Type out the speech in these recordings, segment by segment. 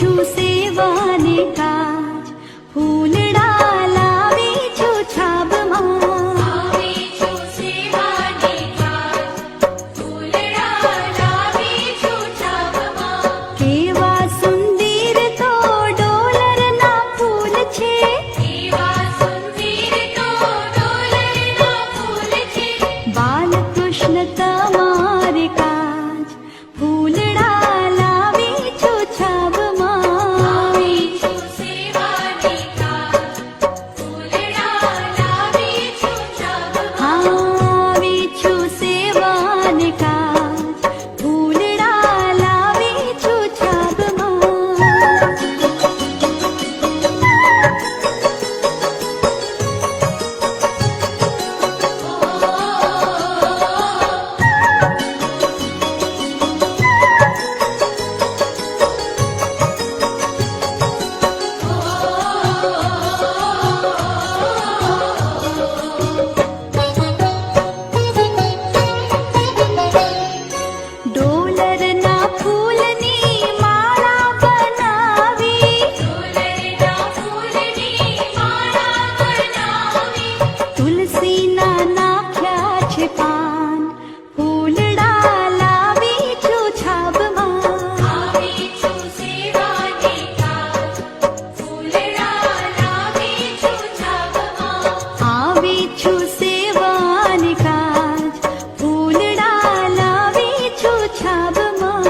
છું સેવાને કાજ, ફૂલડા લાવી છું છાબમાં. આવી છું સેવાને કાજ, ફૂલડા લાવી છું છાબમાં. કેવા સુંદર તો ડોલરના ફૂલ છે, કેવા સુંદર તો ડોલરના ફૂલ છે. બાલકૃષ્ણ તમારે કાજ, ફૂલડા લાવી છું છાબમાં. આવી છું સેવાને કાજ, ફૂલડા લાવી છું છાબમાં. આવી છું સેવાને કાજ, ફૂલડા લાવી છું છાબમાં. ડોલરના ફૂલની માળા બનાવી, ડોલરના ફૂલની માળા બનાવી. તુલસીના નાખ્યા છે પાન, ફૂલડા લાવી છું છાબમાં. આવી છું સેવાને કાજ, ફૂલડા લાવી છું છાબમાં. આવી છું સેવાને કાજ, ફૂલડા લાવી છું છાબમાં.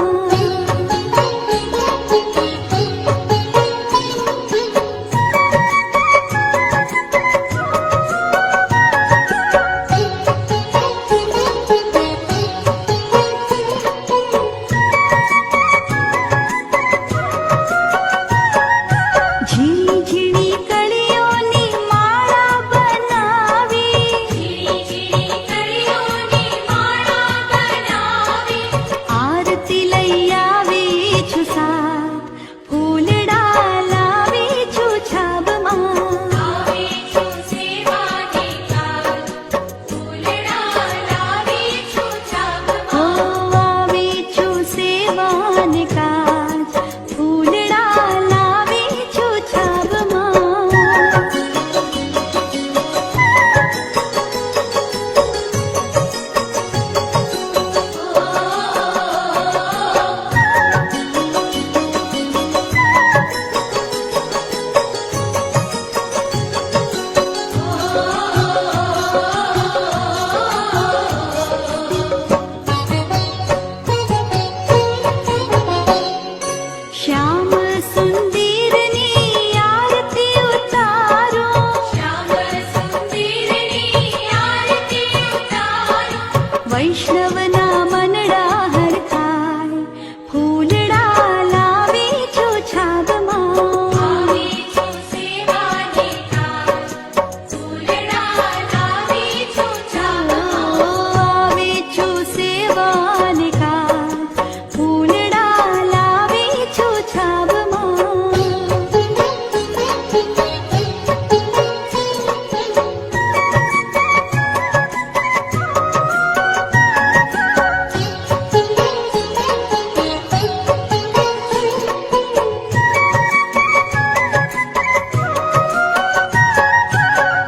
ઝીણી ઝીણી કળીઓની માળા બનાવી, ઝીણી ઝીણી કળીઓની માળા બનાવી. આરતી લઈ આવી છું સાથ, ફૂલડા લાવી છું છાબમાં. આવી છું સેવાને કાજ, ફૂલડા લાવી છું છાબમાં. આવી છું સેવાને કાજ, ફૂલડા લાવી છું છાબમાં. શ્યામ સુંદરની આરતી ઉતારો, શ્યામ સુંદરની આરતી ઉતારો. વૈષ્ણવના મનડા હરખાય, ફૂલડા લાવી છું છાબમાં. આવી છું સેવાને કાજ, ફૂલડા લાવી છું છાબમાં. આવી છું સેવાને કાજ, ફૂલડા લાવી છું છાબમાં.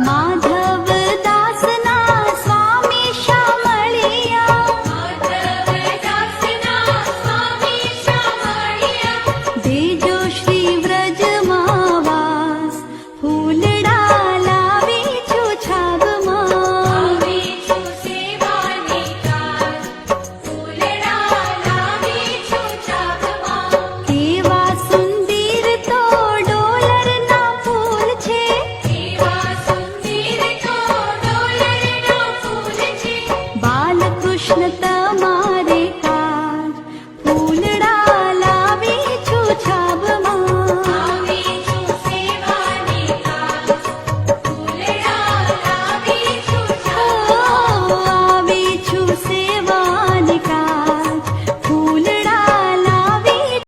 માધવ દાસના સ્વામી શામળિયા, માધવદાસના સ્વામી શામળિયા. દેજો શ્રી વ્રજમાં વાસ, ફૂલડા લાવી છું છાબમાં. આવી છું સેવાને કાજ, ફૂલડા લાવી છું છાબમાં. કેવા સુંદર તો ડોલરના ફૂલ છે, કેવા સુંદર તો ડોલરના ફૂલ છે. બાલકૃષ્ણ